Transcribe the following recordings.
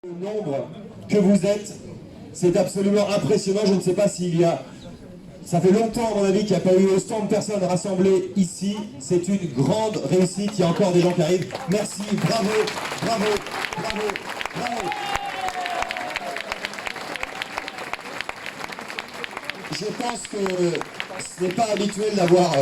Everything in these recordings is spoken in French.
Le nombre que vous êtes, c'est absolument impressionnant. Je ne sais pas s'il y a... Ça fait longtemps, à mon avis, qu'il n'y a pas eu autant de personnes rassemblées ici. C'est une grande réussite. Il y a encore des gens qui arrivent. Merci, bravo, bravo, bravo, bravo. Je pense que ce n'est pas habituel d'avoir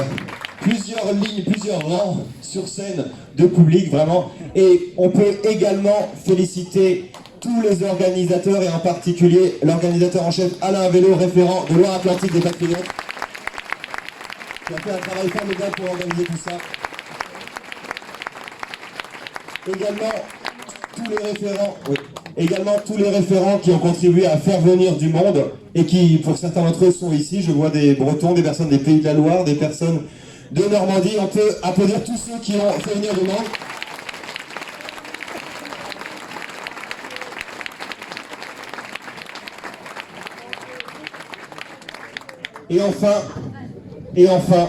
plusieurs lignes, plusieurs rangs sur scène de public, vraiment. Et on peut également féliciter tous les organisateurs, et en particulier l'organisateur en chef Alain Vélo, référent de Loire-Atlantique des Patriotes, qui a fait un travail formidable pour organiser tout ça. Également tous les référents qui ont contribué à faire venir du monde et qui, pour certains d'entre eux, sont ici. Je vois des Bretons, des personnes des Pays de la Loire, des personnes de Normandie. On peut applaudir tous ceux qui ont fait venir du monde. Et enfin,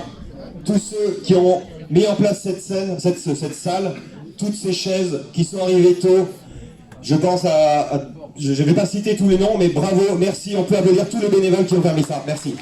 tous ceux qui ont mis en place cette scène, cette salle, toutes ces chaises qui sont arrivées tôt. Je pense je ne vais pas citer tous les noms, mais bravo, merci. On peut applaudir tous les bénévoles qui ont permis ça. Merci.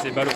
C'est ballot.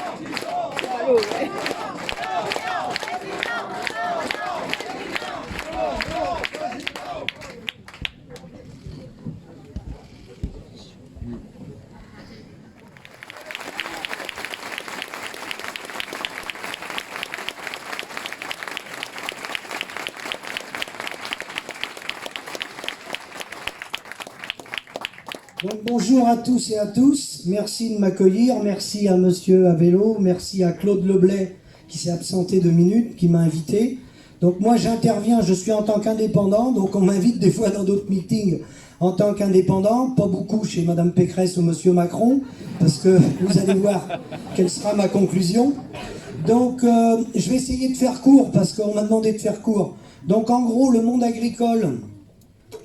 Donc, bonjour à tous et à tous, merci de m'accueillir, merci à monsieur Avello, merci à Claude Leblay qui s'est absenté 2 minutes, qui m'a invité. Donc moi j'interviens, je suis en tant qu'indépendant, donc on m'invite des fois dans d'autres meetings en tant qu'indépendant, pas beaucoup chez madame Pécresse ou monsieur Macron, parce que vous allez voir quelle sera ma conclusion. Donc je vais essayer de faire court, parce qu'on m'a demandé de faire court. Donc en gros, le monde agricole,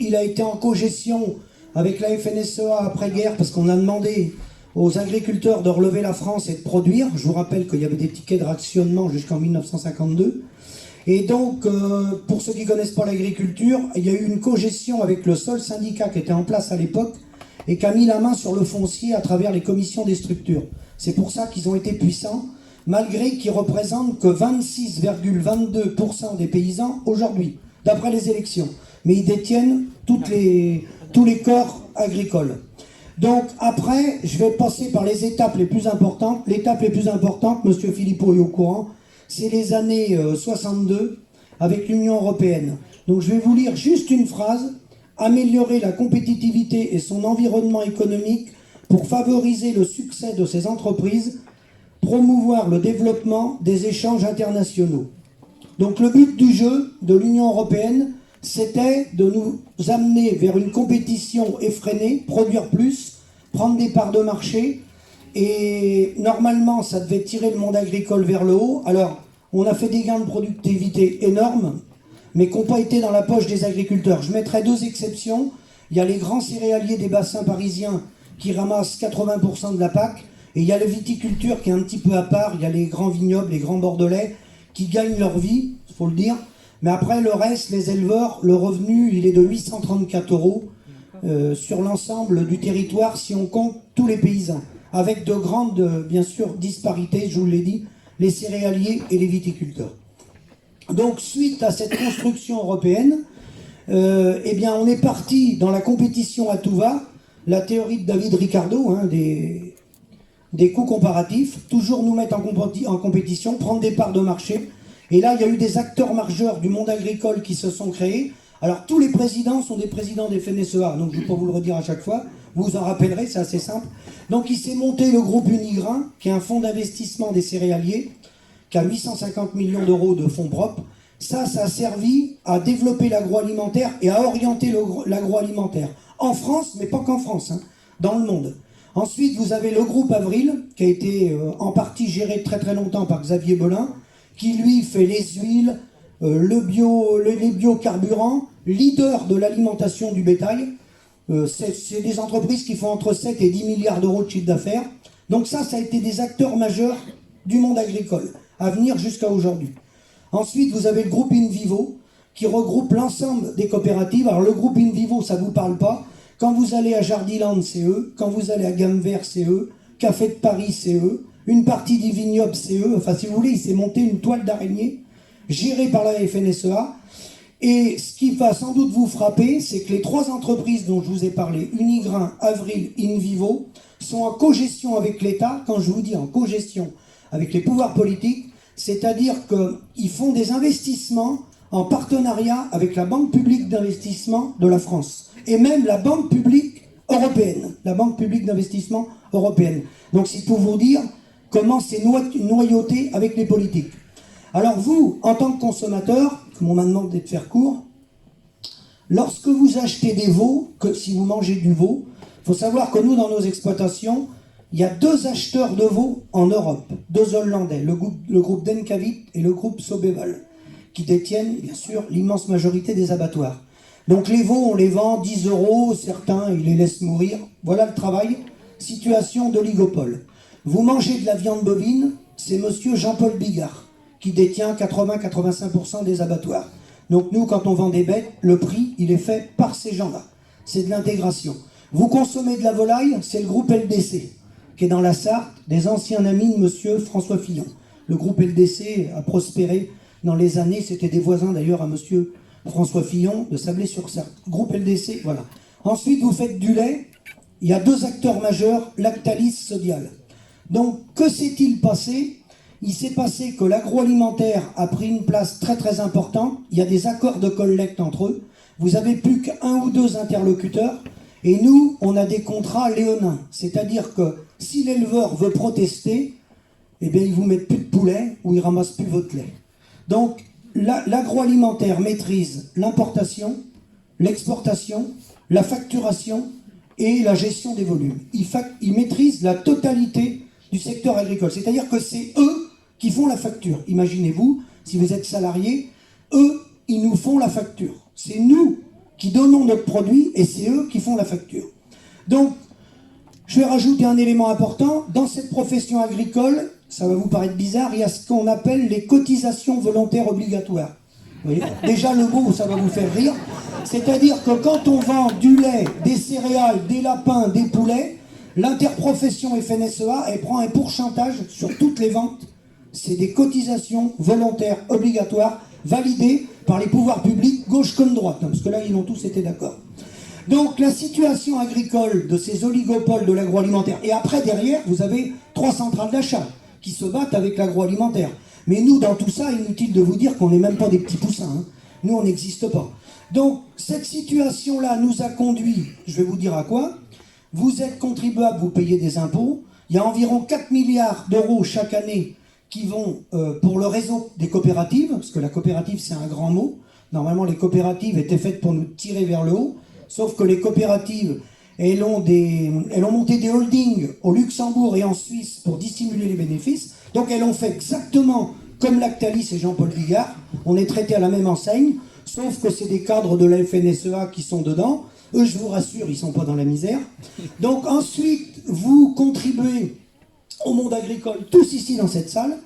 il a été en cogestion avec la FNSEA après-guerre, parce qu'on a demandé aux agriculteurs de relever la France et de produire. Je vous rappelle qu'il y avait des tickets de rationnement jusqu'en 1952. Et donc, pour ceux qui ne connaissent pas l'agriculture, il y a eu une cogestion avec le seul syndicat qui était en place à l'époque et qui a mis la main sur le foncier à travers les commissions des structures. C'est pour ça qu'ils ont été puissants, malgré qu'ils représentent que 26,22% des paysans aujourd'hui, d'après les élections. Mais ils détiennent tous les corps agricoles. Donc après, je vais passer par les étapes les plus importantes. L'étape les plus importante, monsieur Philippot est au courant, c'est les années 62 avec l'Union européenne. Donc je vais vous lire juste une phrase. Améliorer la compétitivité et son environnement économique pour favoriser le succès de ces entreprises, promouvoir le développement des échanges internationaux. Donc le but du jeu de l'Union européenne, c'était de nous amener vers une compétition effrénée, produire plus, prendre des parts de marché, et normalement ça devait tirer le monde agricole vers le haut. Alors on a fait des gains de productivité énormes, mais qui n'ont pas été dans la poche des agriculteurs. Je mettrai 2 exceptions. Il y a les grands céréaliers des bassins parisiens qui ramassent 80% de la PAC, et il y a la viticulture qui est un petit peu à part. Il y a les grands vignobles, les grands bordelais qui gagnent leur vie, il faut le dire. Mais après, le reste, les éleveurs, le revenu, il est de 834 € sur l'ensemble du territoire, si on compte tous les paysans. Avec de grandes, bien sûr, disparités, je vous l'ai dit, les céréaliers et les viticulteurs. Donc, suite à cette construction européenne, eh bien, on est parti dans la compétition à tout va, la théorie de David Ricardo, des coûts comparatifs, toujours nous mettre en compétition, prendre des parts de marché. Et là, il y a eu des acteurs majeurs du monde agricole qui se sont créés. Alors, tous les présidents sont des présidents des FNSEA, donc je ne vais pas vous le redire à chaque fois, vous vous en rappellerez, c'est assez simple. Donc, il s'est monté le groupe Unigrain, qui est un fonds d'investissement des céréaliers, qui a 850 millions d'euros de fonds propres. Ça a servi à développer l'agroalimentaire et à orienter l'agroalimentaire en France, mais pas qu'en France, hein, dans le monde. Ensuite, vous avez le groupe Avril, qui a été en partie géré très très longtemps par Xavier Belin, qui lui fait les huiles, les biocarburants, leader de l'alimentation du bétail. C'est des entreprises qui font entre 7 et 10 milliards d'euros de chiffre d'affaires. Donc ça a été des acteurs majeurs du monde agricole, à venir jusqu'à aujourd'hui. Ensuite, vous avez le groupe InVivo, qui regroupe l'ensemble des coopératives. Alors le groupe InVivo, ça ne vous parle pas. Quand vous allez à Jardiland, c'est eux. Quand vous allez à Gamme Vert, c'est eux. Café de Paris, c'est eux. Une partie du vignoble, c'est eux. Enfin, si vous voulez, il s'est monté une toile d'araignée, gérée par la FNSEA. Et ce qui va sans doute vous frapper, c'est que les 3 entreprises dont je vous ai parlé, Unigrain, Avril, InVivo, sont en cogestion avec l'État. Quand je vous dis en cogestion avec les pouvoirs politiques, c'est-à-dire qu'ils font des investissements en partenariat avec la Banque publique d'investissement de la France et même la Banque publique européenne, la Banque publique d'investissement européenne. Donc c'est pour vous dire comment c'est noyauté avec les politiques. Alors vous, en tant que consommateur, comme on m'a demandé de faire court, lorsque vous achetez des veaux, que si vous mangez du veau, il faut savoir que nous, dans nos exploitations, il y a 2 acheteurs de veaux en Europe, 2 Hollandais, le groupe Denkavit et le groupe Sobeval, qui détiennent, bien sûr, l'immense majorité des abattoirs. Donc les veaux, on les vend 10 €, certains, ils les laissent mourir. Voilà le travail. Situation d'oligopole. Vous mangez de la viande bovine, c'est monsieur Jean-Paul Bigard, qui détient 80-85% des abattoirs. Donc nous, quand on vend des bêtes, le prix, il est fait par ces gens-là. C'est de l'intégration. Vous consommez de la volaille, c'est le groupe LDC, qui est dans la Sarthe, des anciens amis de monsieur François Fillon. Le groupe LDC a prospéré dans les années, c'était des voisins d'ailleurs à monsieur François Fillon de Sablé-sur-Sarthe. Groupe LDC, voilà. Ensuite, vous faites du lait. Il y a 2 acteurs majeurs, Lactalis, Sodial. Donc, que s'est-il passé? Il s'est passé que l'agroalimentaire a pris une place très très importante. Il y a des accords de collecte entre eux. Vous avez plus qu'un ou 2 interlocuteurs. Et nous, on a des contrats léonins. C'est-à-dire que si l'éleveur veut protester, eh bien, ils vous mettent plus de poulet ou ils ramassent plus votre lait. Donc, l'agroalimentaire maîtrise l'importation, l'exportation, la facturation et la gestion des volumes. Ils maîtrisent la totalité du secteur agricole. C'est-à-dire que c'est eux qui font la facture. Imaginez-vous, si vous êtes salarié, eux, ils nous font la facture. C'est nous qui donnons notre produit et c'est eux qui font la facture. Donc, je vais rajouter un élément important. Dans cette profession agricole, ça va vous paraître bizarre, il y a ce qu'on appelle les cotisations volontaires obligatoires. Vous voyez, déjà le mot, ça va vous faire rire. C'est-à-dire que quand on vend du lait, des céréales, des lapins, des poulets, l'interprofession FNSEA, elle prend un pourcentage sur toutes les ventes. C'est des cotisations volontaires obligatoires validées par les pouvoirs publics, gauche comme droite, hein, parce que là, ils ont tous été d'accord. Donc la situation agricole de ces oligopoles de l'agroalimentaire, et après derrière, vous avez 3 centrales d'achat qui se battent avec l'agroalimentaire. Mais nous, dans tout ça, inutile de vous dire qu'on n'est même pas des petits poussins. Hein. Nous, on n'existe pas. Donc cette situation-là nous a conduit, je vais vous dire à quoi. Vous êtes contribuable, vous payez des impôts. Il y a environ 4 milliards d'euros chaque année qui vont pour le réseau des coopératives, parce que la coopérative, c'est un grand mot. Normalement, les coopératives étaient faites pour nous tirer vers le haut, sauf que les coopératives, elles ont monté des holdings au Luxembourg et en Suisse pour dissimuler les bénéfices. Donc elles ont fait exactement comme Lactalis et Jean-Paul Bigard. On est traités à la même enseigne, sauf que c'est des cadres de la FNSEA qui sont dedans. Eux, je vous rassure, ils ne sont pas dans la misère. Donc ensuite, vous contribuez au monde agricole, tous ici dans cette salle,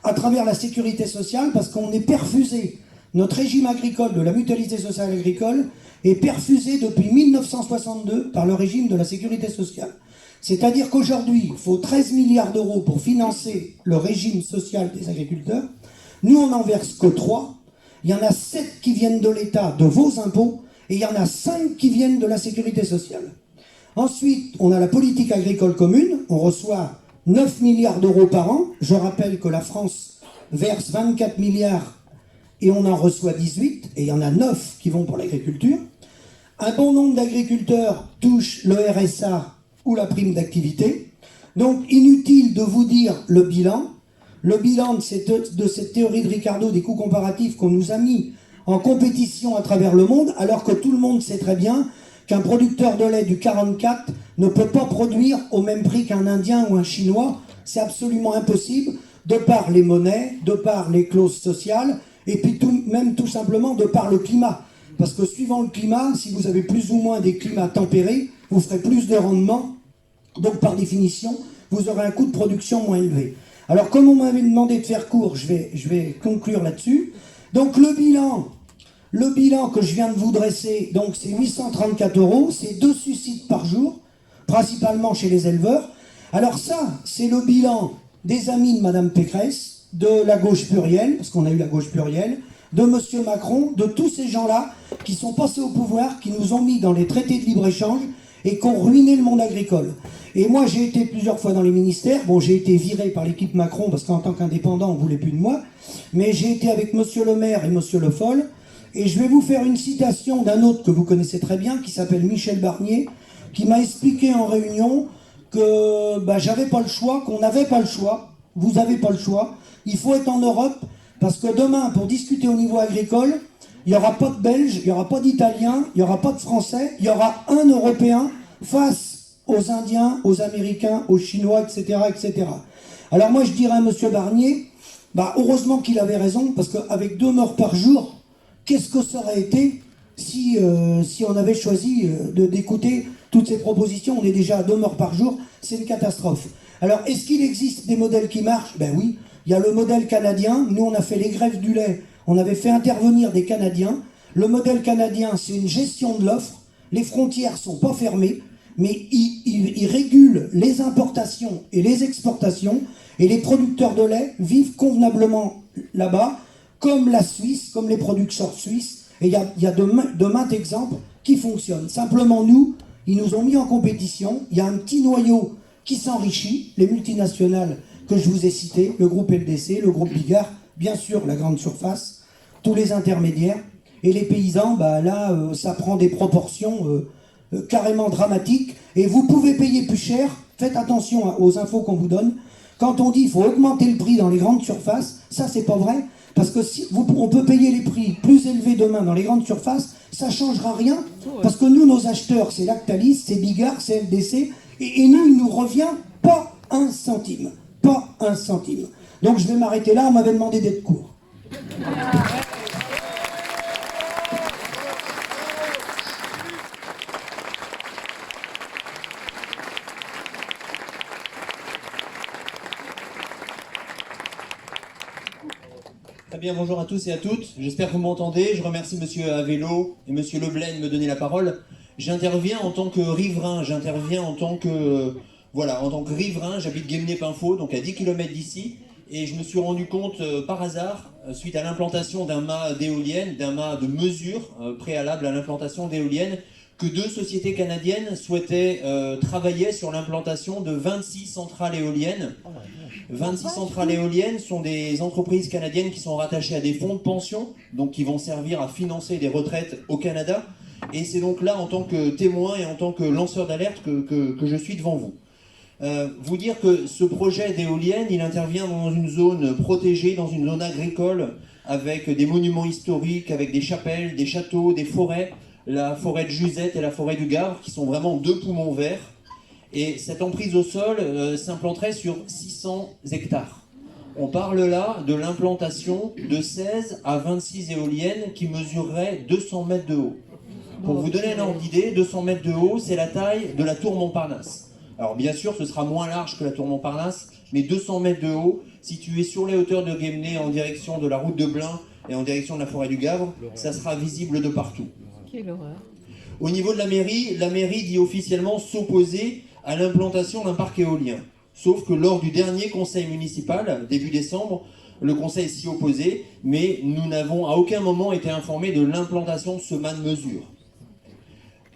à travers la sécurité sociale, parce qu'on est perfusé. Notre régime agricole de la mutualité sociale agricole est perfusé depuis 1962 par le régime de la sécurité sociale. C'est-à-dire qu'aujourd'hui, il faut 13 milliards d'euros pour financer le régime social des agriculteurs. Nous, on n'en verse que 3. Il y en a 7 qui viennent de l'État, de vos impôts, et il y en a 5 qui viennent de la sécurité sociale. Ensuite, on a la politique agricole commune. On reçoit 9 milliards d'euros par an. Je rappelle que la France verse 24 milliards et on en reçoit 18, et il y en a 9 qui vont pour l'agriculture. Un bon nombre d'agriculteurs touchent le RSA ou la prime d'activité. Donc, inutile de vous dire le bilan. Le bilan de cette théorie de Ricardo des coûts comparatifs qu'on nous a mis en compétition à travers le monde, alors que tout le monde sait très bien qu'un producteur de lait du 44 ne peut pas produire au même prix qu'un Indien ou un Chinois. C'est absolument impossible, de par les monnaies, de par les clauses sociales, et puis même tout simplement de par le climat. Parce que suivant le climat, si vous avez plus ou moins des climats tempérés, vous ferez plus de rendement, donc par définition, vous aurez un coût de production moins élevé. Alors comme on m'avait demandé de faire court, je vais conclure là-dessus. Donc le bilan que je viens de vous dresser, donc c'est 834 €, c'est 2 suicides par jour, principalement chez les éleveurs. Alors ça, c'est le bilan des amis de Madame Pécresse, de la gauche plurielle, parce qu'on a eu la gauche plurielle, de Monsieur Macron, de tous ces gens-là qui sont passés au pouvoir, qui nous ont mis dans les traités de libre-échange et qui ont ruiné le monde agricole. Et moi, j'ai été plusieurs fois dans les ministères. Bon, j'ai été viré par l'équipe Macron, parce qu'en tant qu'indépendant, on ne voulait plus de moi. Mais j'ai été avec Monsieur Le Maire et Monsieur Le Foll. Et je vais vous faire une citation d'un autre que vous connaissez très bien, qui s'appelle Michel Barnier, qui m'a expliqué en réunion que j'avais pas le choix, qu'on n'avait pas le choix. Vous n'avez pas le choix. Il faut être en Europe, parce que demain, pour discuter au niveau agricole, il n'y aura pas de Belges, il n'y aura pas d'Italiens, il n'y aura pas de Français, il y aura un Européen face aux Indiens, aux Américains, aux Chinois, etc., etc. Alors moi, je dirais à M. Barnier, heureusement qu'il avait raison, parce qu'avec 2 morts par jour, qu'est-ce que ça aurait été si on avait choisi d'écouter toutes ces propositions? On est déjà à 2 morts par jour, c'est une catastrophe. Alors, est-ce qu'il existe des modèles qui marchent? Ben oui, il y a le modèle canadien. Nous, on a fait les greffes du lait, on avait fait intervenir des Canadiens. Le modèle canadien, c'est une gestion de l'offre. Les frontières sont pas fermées, mais il régule les importations et les exportations, et les producteurs de lait vivent convenablement là-bas, comme la Suisse, comme les producteurs suisses, et il y a de maints exemples qui fonctionnent. Simplement, nous, ils nous ont mis en compétition, il y a un petit noyau qui s'enrichit, les multinationales que je vous ai citées, le groupe LDC, le groupe Bigard, bien sûr la grande surface, tous les intermédiaires, et les paysans, ça prend des proportions carrément dramatiques, et vous pouvez payer plus cher. Faites attention aux infos qu'on vous donne. Quand on dit qu'il faut augmenter le prix dans les grandes surfaces, ça c'est pas vrai, parce que on peut payer les prix plus élevés demain dans les grandes surfaces, ça ne changera rien, parce que nous, nos acheteurs, c'est Lactalis, c'est Bigard, c'est LDC, et nous, il nous revient pas un centime. Pas un centime. Donc je vais m'arrêter là, on m'avait demandé d'être court. Très bien, bonjour à tous et à toutes. J'espère que vous m'entendez. Je remercie Monsieur Avello et Monsieur Leblay de me donner la parole. J'interviens en tant que riverain, j'interviens en tant que riverain. J'habite Guémené-Pinfo, donc à 10 km d'ici. Et je me suis rendu compte par hasard, suite à l'implantation d'un mât d'éoliennes, d'un mât de mesure préalable à l'implantation d'éoliennes, que 2 sociétés canadiennes souhaitaient travailler sur l'implantation de 26 centrales éoliennes. 26 centrales éoliennes sont des entreprises canadiennes qui sont rattachées à des fonds de pension, donc qui vont servir à financer des retraites au Canada. Et c'est donc là, en tant que témoin et en tant que lanceur d'alerte, que je suis devant vous. Vous dire que ce projet d'éolienne, il intervient dans une zone protégée, dans une zone agricole, avec des monuments historiques, avec des chapelles, des châteaux, des forêts, la forêt de Juzette et la forêt du Gard, qui sont vraiment 2 poumons verts. Et cette emprise au sol s'implanterait sur 600 hectares. On parle là de l'implantation de 16 à 26 éoliennes qui mesureraient 200 mètres de haut. Pour vous donner un ordre d'idée, 200 mètres de haut, c'est la taille de la tour Montparnasse. Alors bien sûr, ce sera moins large que la tour Montparnasse, mais 200 mètres de haut, situé sur les hauteurs de Guémené en direction de la route de Blain et en direction de la forêt du Gavre, ça sera visible de partout. Quelle horreur. Au niveau de la mairie dit officiellement s'opposer à l'implantation d'un parc éolien. Sauf que lors du dernier conseil municipal, début décembre, le conseil s'y opposait, mais nous n'avons à aucun moment été informés de l'implantation de ce mât de mesure.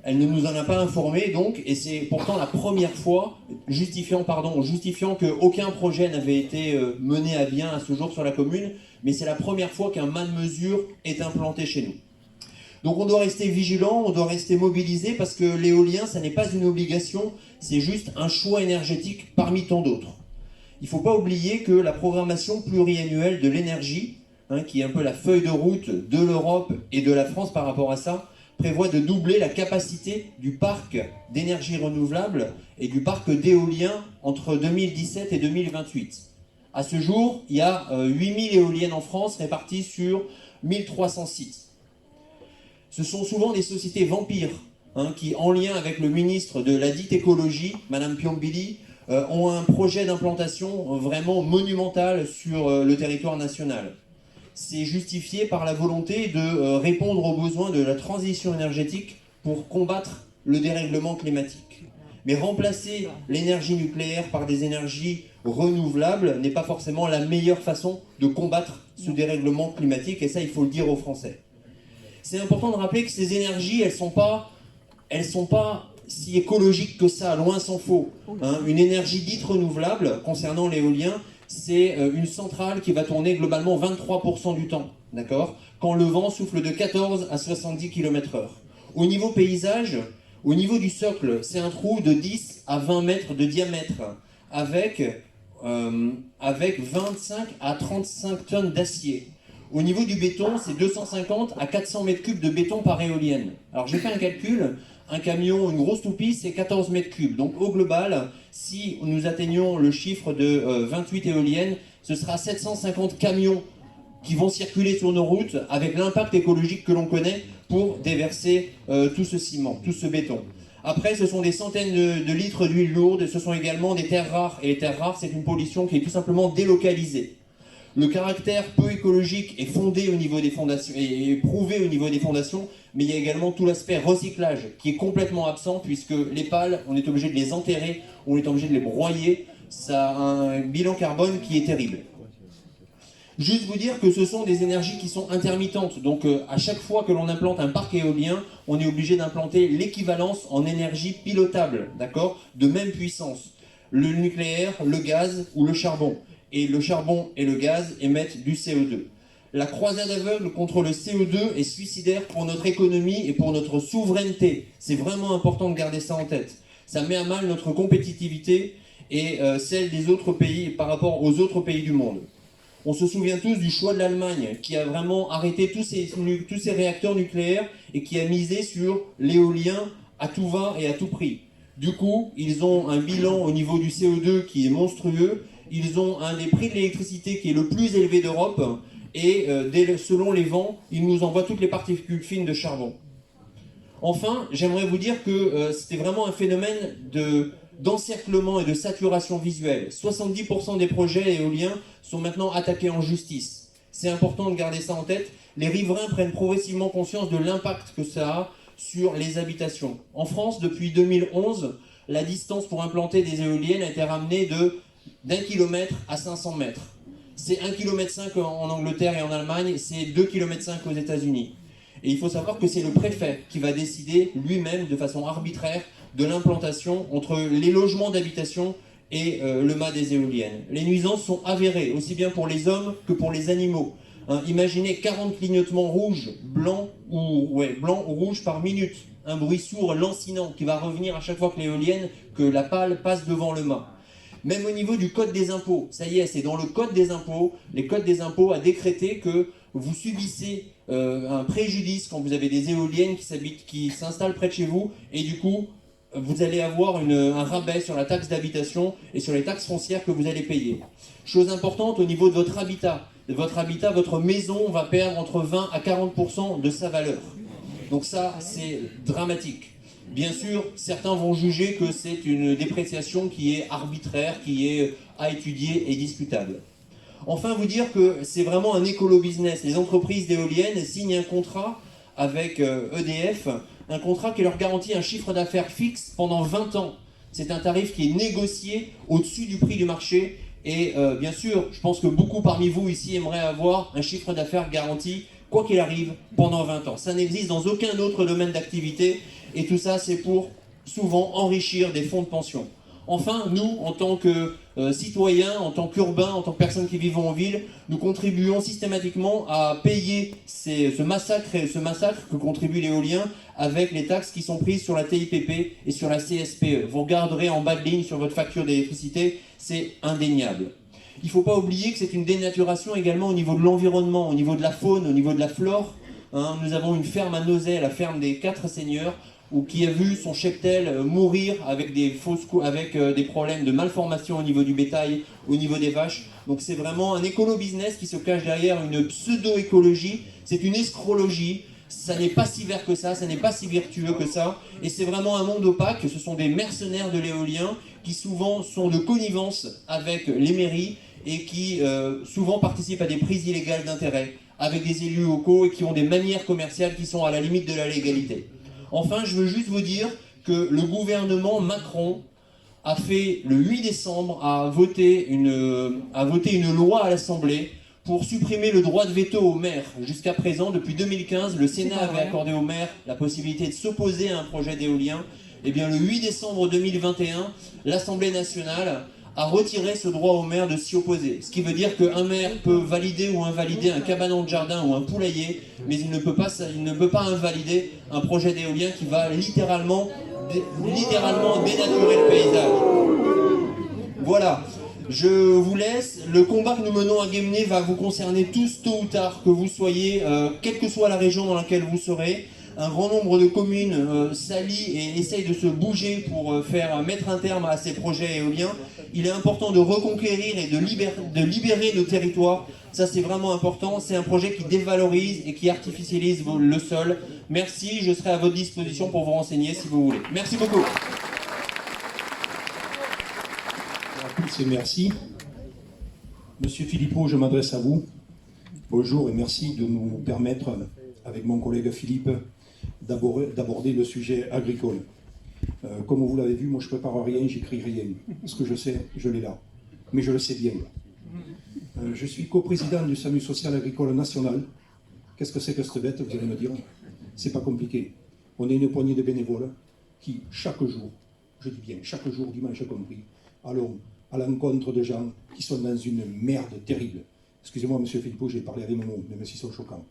Elle ne nous en a pas informé donc, et c'est pourtant la première fois, justifiant qu'aucun projet n'avait été mené à bien à ce jour sur la commune, mais c'est la première fois qu'un mât de mesure est implanté chez nous. Donc on doit rester vigilant, on doit rester mobilisé, parce que l'éolien, ça n'est pas une obligation, c'est juste un choix énergétique parmi tant d'autres. Il ne faut pas oublier que la programmation pluriannuelle de l'énergie, qui est un peu la feuille de route de l'Europe et de la France par rapport à ça, prévoit de doubler la capacité du parc d'énergie renouvelable et du parc d'éolien entre 2017 et 2028. À ce jour, il y a 8000 éoliennes en France réparties sur 1300 sites. Ce sont souvent des sociétés vampires qui, en lien avec le ministre de la dite écologie, Madame Piambili, ont un projet d'implantation vraiment monumental sur le territoire national. C'est justifié par la volonté de répondre aux besoins de la transition énergétique pour combattre le dérèglement climatique. Mais remplacer l'énergie nucléaire par des énergies renouvelables n'est pas forcément la meilleure façon de combattre ce dérèglement climatique, et ça, il faut le dire aux Français. C'est important de rappeler que ces énergies, elles sont pas si écologiques que ça, loin s'en faut. Une énergie dite renouvelable, concernant l'éolien, c'est une centrale qui va tourner globalement 23% du temps, d'accord, quand le vent souffle de 14 à 70 km/h. Au niveau paysage, au niveau du socle, c'est un trou de 10 à 20 mètres de diamètre, avec 25 à 35 tonnes d'acier. Au niveau du béton, c'est 250 à 400 mètres cubes de béton par éolienne. Alors j'ai fait un calcul, un camion, une grosse toupie, c'est 14 mètres cubes. Donc au global, si nous atteignons le chiffre de 28 éoliennes, ce sera 750 camions qui vont circuler sur nos routes avec l'impact écologique que l'on connaît pour déverser tout ce ciment, tout ce béton. Après, ce sont des centaines de litres d'huile lourde, et ce sont également des terres rares. Et les terres rares, c'est une pollution qui est tout simplement délocalisée. Le caractère peu écologique est fondé au niveau des fondations, et prouvé au niveau des fondations, mais il y a également tout l'aspect recyclage qui est complètement absent, puisque les pales, on est obligé de les enterrer, on est obligé de les broyer. Ça a un bilan carbone qui est terrible. Juste vous dire que ce sont des énergies qui sont intermittentes. Donc à chaque fois que l'on implante un parc éolien, on est obligé d'implanter l'équivalence en énergie pilotable, d'accord, de même puissance. Le nucléaire, le gaz ou le charbon. Et le charbon et le gaz émettent du CO2. La croisade aveugle contre le CO2 est suicidaire pour notre économie et pour notre souveraineté. C'est vraiment important de garder ça en tête. Ça met à mal notre compétitivité et celle des autres pays par rapport aux autres pays du monde. On se souvient tous du choix de l'Allemagne qui a vraiment arrêté tous ces réacteurs nucléaires et qui a misé sur l'éolien à tout va et à tout prix. Du coup, ils ont un bilan au niveau du CO2 qui est monstrueux. Ils ont un des prix de l'électricité qui est le plus élevé d'Europe et selon les vents, ils nous envoient toutes les particules fines de charbon. Enfin, j'aimerais vous dire que c'était vraiment un phénomène d'encerclement et de saturation visuelle. 70% des projets éoliens sont maintenant attaqués en justice. C'est important de garder ça en tête. Les riverains prennent progressivement conscience de l'impact que ça a sur les habitations. En France, depuis 2011, la distance pour implanter des éoliennes a été ramenée d'1 km à 500 mètres. C'est 1,5 km en Angleterre et en Allemagne, c'est 2,5 km aux États-Unis. Et il faut savoir que c'est le préfet qui va décider lui-même de façon arbitraire de l'implantation entre les logements d'habitation et le mât des éoliennes. Les nuisances sont avérées, aussi bien pour les hommes que pour les animaux. Imaginez 40 clignotements rouges, blancs ou rouges par minute. Un bruit sourd lancinant qui va revenir à chaque fois que la pale passe devant le mât. Même au niveau du code des impôts, ça y est, c'est dans le code des impôts. Les codes des impôts a décrété que vous subissez un préjudice quand vous avez des éoliennes qui s'installent près de chez vous, et du coup, vous allez avoir un rabais sur la taxe d'habitation et sur les taxes foncières que vous allez payer. Chose importante, au niveau de votre habitat, votre maison va perdre entre 20 à 40% de sa valeur. Donc ça, c'est dramatique. Bien sûr, certains vont juger que c'est une dépréciation qui est arbitraire, qui est à étudier et discutable. Enfin, vous dire que c'est vraiment un écolo-business. Les entreprises d'éoliennes signent un contrat avec EDF, un contrat qui leur garantit un chiffre d'affaires fixe pendant 20 ans. C'est un tarif qui est négocié au-dessus du prix du marché. Et bien sûr, je pense que beaucoup parmi vous ici aimeraient avoir un chiffre d'affaires garanti, quoi qu'il arrive, pendant 20 ans. Ça n'existe dans aucun autre domaine d'activité. Et tout ça, c'est pour souvent enrichir des fonds de pension. Enfin, nous, en tant que citoyens, en tant qu'urbains, en tant que personnes qui vivent en ville, nous contribuons systématiquement à payer ce massacre que contribue l'éolien avec les taxes qui sont prises sur la TIPP et sur la CSPE. Vous regarderez en bas de ligne sur votre facture d'électricité, c'est indéniable. Il ne faut pas oublier que c'est une dénaturation également au niveau de l'environnement, au niveau de la faune, au niveau de la flore. hein. Nous avons une ferme à Nozay, la ferme des 4 seigneurs, qui a vu son cheptel mourir avec des des problèmes de malformation au niveau du bétail, au niveau des vaches. Donc c'est vraiment un écolo-business qui se cache derrière une pseudo-écologie, c'est une escrologie. Ça n'est pas si vert que ça n'est pas si vertueux que ça, et c'est vraiment un monde opaque. Ce sont des mercenaires de l'éolien qui souvent sont de connivence avec les mairies et qui souvent participent à des prises illégales d'intérêt avec des élus locaux et qui ont des manières commerciales qui sont à la limite de la légalité. Enfin, je veux juste vous dire que le gouvernement Macron a fait, le 8 décembre, a voté une loi à l'Assemblée pour supprimer le droit de veto aux maires. Jusqu'à présent, depuis 2015, le Sénat avait accordé aux maires la possibilité de s'opposer à un projet d'éolien. Et bien, le 8 décembre 2021, l'Assemblée nationale a retiré ce droit aux maires de s'y opposer. Ce qui veut dire qu'un maire peut valider ou invalider un cabanon de jardin ou un poulailler, mais il ne peut pas invalider un projet d'éolien qui va littéralement dénaturer le paysage. Voilà. Je vous laisse. Le combat que nous menons à Guémené va vous concerner tous, tôt ou tard, que vous soyez, quelle que soit la région dans laquelle vous serez. Un grand nombre de communes s'allient et essayent de se bouger pour mettre un terme à ces projets éoliens. Il est important de reconquérir et de libérer nos territoires. Ça, c'est vraiment important. C'est un projet qui dévalorise et qui artificialise le sol. Merci, je serai à votre disposition pour vous renseigner si vous voulez. Merci beaucoup. Et merci. Monsieur Philippot, je m'adresse à vous. Bonjour et merci de nous permettre, avec mon collègue Philippe, d'aborder le sujet agricole. Comme vous l'avez vu, moi je ne prépare rien, j'écris rien. Ce que je sais, je l'ai là. Mais je le sais bien. Je suis coprésident du SAMU social agricole national. Qu'est-ce que c'est que cette bête, vous allez me dire? C'est pas compliqué. On est une poignée de bénévoles qui, chaque jour, je dis bien chaque jour, dimanche compris, allons à l'encontre de gens qui sont dans une merde terrible. Excusez-moi, monsieur Philippot, j'ai parlé avec mes mots, même s'ils sont choquants.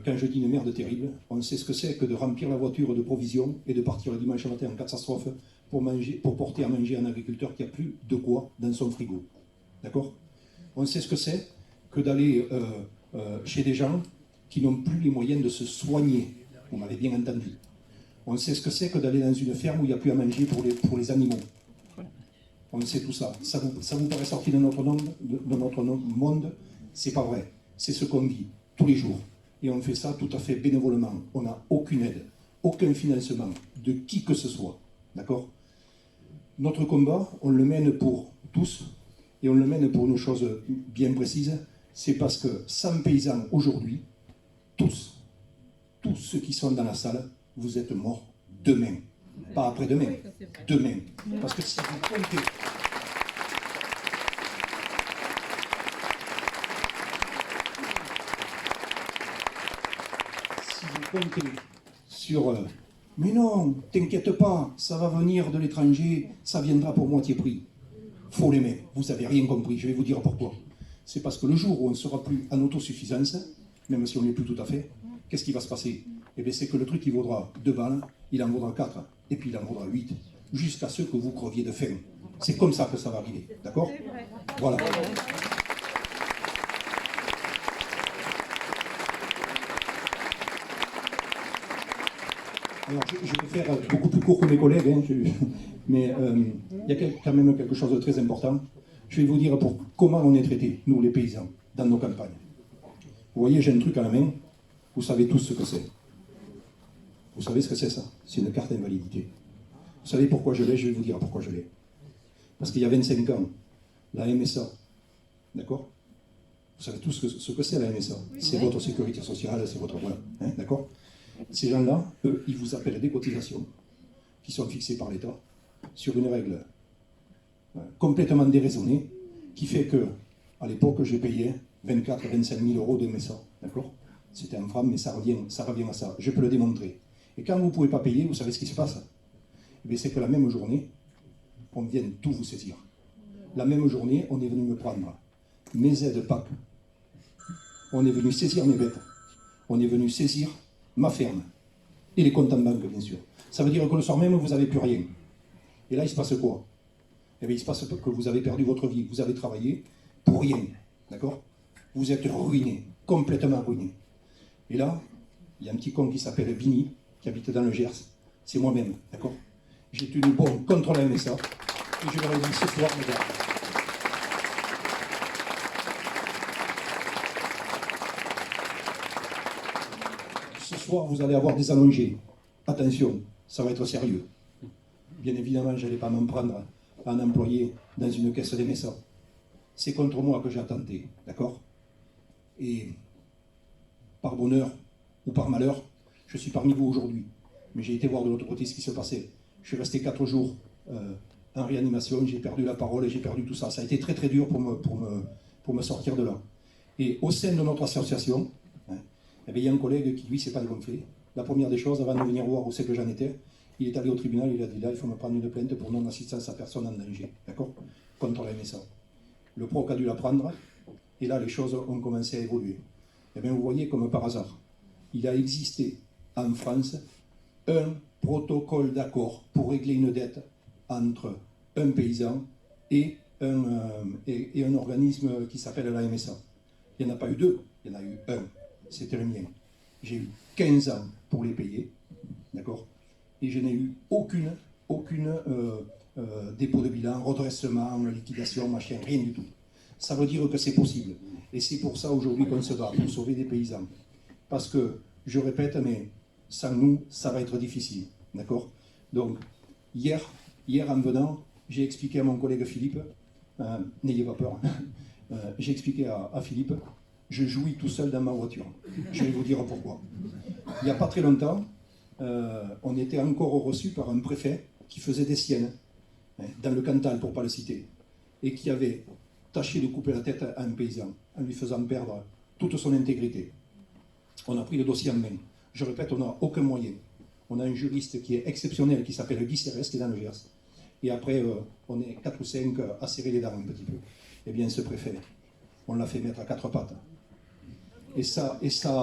Quand je dis une merde terrible, on sait ce que c'est que de remplir la voiture de provisions et de partir le dimanche matin en catastrophe pour porter à manger un agriculteur qui n'a plus de quoi dans son frigo. D'accord? On sait ce que c'est que d'aller chez des gens qui n'ont plus les moyens de se soigner. Vous m'avez bien entendu. On sait ce que c'est que d'aller dans une ferme où il n'y a plus à manger pour les animaux. On sait tout ça. Ça vous paraît sorti de notre monde? C'est pas vrai. C'est ce qu'on vit tous les jours. Et on fait ça tout à fait bénévolement. On n'a aucune aide, aucun financement de qui que ce soit. D'accord? Notre combat, on le mène pour tous et on le mène pour une chose bien précise. C'est parce que 100 paysans aujourd'hui, tous ceux qui sont dans la salle, vous êtes morts demain. Pas après-demain, demain. Parce que si vous comptez... Si vous comptez sur... mais non, t'inquiète pas, ça va venir de l'étranger, ça viendra pour moitié prix. Faux les mecs, vous n'avez rien compris, je vais vous dire pourquoi. C'est parce que le jour où on ne sera plus en autosuffisance, même si on n'est plus tout à fait, qu'est-ce qui va se passer? Eh bien c'est que le truc qui vaudra 2 balles, il en vaudra 4, et puis il en vaudra 8, jusqu'à ce que vous creviez de faim. C'est comme ça que ça va arriver, d'accord? Voilà. Alors, je vais faire beaucoup plus court que mes collègues, hein, mais il y a quand même quelque chose de très important. Je vais vous dire comment on est traités, nous les paysans, dans nos campagnes. Vous voyez, j'ai un truc à la main, vous savez tous ce que c'est. Vous savez ce que c'est ça? C'est une carte d'invalidité. Vous savez pourquoi je l'ai? Je vais vous dire pourquoi je l'ai. Parce qu'il y a 25 ans, la MSA, d'accord? Vous savez tous ce que c'est la MSA. C'est votre sécurité sociale, c'est votre... Voilà, hein, d'accord? Ces gens-là, eux, ils vous appellent des cotisations qui sont fixées par l'État sur une règle complètement déraisonnée qui fait que, à l'époque, je payais 24 à 25 000 euros de MSA, d'accord? C'était un franc, mais ça revient à ça. Je peux le démontrer. Et quand vous ne pouvez pas payer, vous savez ce qui se passe? Eh c'est que la même journée, on vient tout vous saisir. La même journée, on est venu me prendre mes aides PAC. On est venu saisir mes bêtes. On est venu saisir ma ferme. Et les comptes en banque, bien sûr. Ça veut dire que le soir même, vous n'avez plus rien. Et là, il se passe quoi? Eh bien, il se passe que vous avez perdu votre vie. Vous avez travaillé pour rien. D'accord? Vous êtes ruiné. Complètement ruiné. Et là, Il y a un petit con qui s'appelle Bini, qui habite dans le Gers. C'est moi-même, d'accord? J'ai tenu bon contre la MSA. Et je leur ai dit ce soir, les gars. Ce soir, vous allez avoir des allongés. Attention, ça va être sérieux. Bien évidemment, je n'allais pas m'en prendre à un employé dans une caisse des MSA. C'est contre moi que j'ai attenté, d'accord? Et par bonheur ou par malheur, je suis parmi vous aujourd'hui. Mais j'ai été voir de l'autre côté ce qui se passait. Je suis resté 4 jours en réanimation, j'ai perdu la parole et j'ai perdu tout ça. Ça a été très très dur pour me sortir de là. Et au sein de notre association, il y a un collègue qui, lui, s'est pas dégonflé. La première des choses, avant de venir voir où c'est que j'en étais, il est allé au tribunal, il a dit là, il faut me prendre une plainte pour non-assistance à personne en danger, d'accord? Contre la MSA. Le proc a dû la prendre, et là, les choses ont commencé à évoluer. Et bien, vous voyez, comme par hasard, il a existé en France un protocole d'accord pour régler une dette entre un paysan et un organisme qui s'appelle la MSA. Il n'y en a pas eu 2, il y en a eu un. C'était le mien. J'ai eu 15 ans pour les payer, d'accord? Et je n'ai eu aucune dépôt de bilan, redressement, liquidation, machin, rien du tout. Ça veut dire que c'est possible. Et c'est pour ça aujourd'hui qu'on se bat, pour sauver des paysans. Parce que, je répète, mais sans nous, ça va être difficile, d'accord? Donc, hier en venant, j'ai expliqué à mon collègue Philippe, n'ayez pas peur, j'ai expliqué à Philippe, je jouis tout seul dans ma voiture. Je vais vous dire pourquoi. Il n'y a pas très longtemps, on était encore reçu par un préfet qui faisait des siennes, dans le Cantal, pour ne pas le citer, et qui avait tâché de couper la tête à un paysan, en lui faisant perdre toute son intégrité. On a pris le dossier en main. Je répète, on n'a aucun moyen. On a un juriste qui est exceptionnel, qui s'appelle Guy Serres, qui est dans le Gers. Et après, on est 4 ou 5 à serrer les dents un petit peu. Eh bien, ce préfet, on l'a fait mettre à 4 pattes. Et tout ce qu'il a...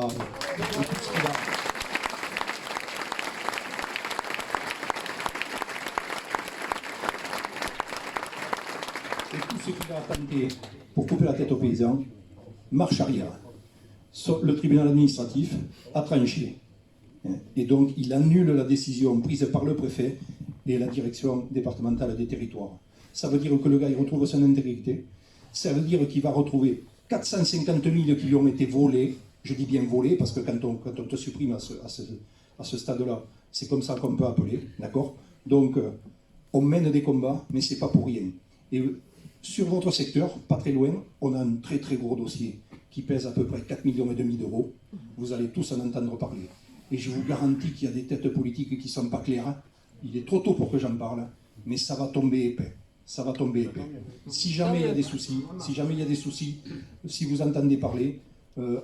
Et tout ce qu'il a tenté pour couper la tête aux paysans, marche arrière. Le tribunal administratif a tranché. Et donc, il annule la décision prise par le préfet et la direction départementale des territoires. Ça veut dire que le gars, il retrouve son intégrité. Ça veut dire qu'il va retrouver 450 000 qui lui ont été volés. Je dis bien volés, parce que quand on te supprime à ce stade-là, c'est comme ça qu'on peut appeler, d'accord? Donc, on mène des combats, mais c'est pas pour rien. Et sur votre secteur, pas très loin, on a un très très gros dossier qui pèse à peu près 4,5 millions d'euros. Vous allez tous en entendre parler. Et je vous garantis qu'il y a des têtes politiques qui ne sont pas claires. Il est trop tôt pour que j'en parle, mais ça va tomber épais. Ça va tomber épais. Si jamais il y a des soucis, si vous entendez parler,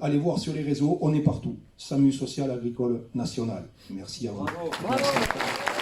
allez voir sur les réseaux, on est partout. SAMU Social Agricole National. Merci à vous. Bravo. Merci.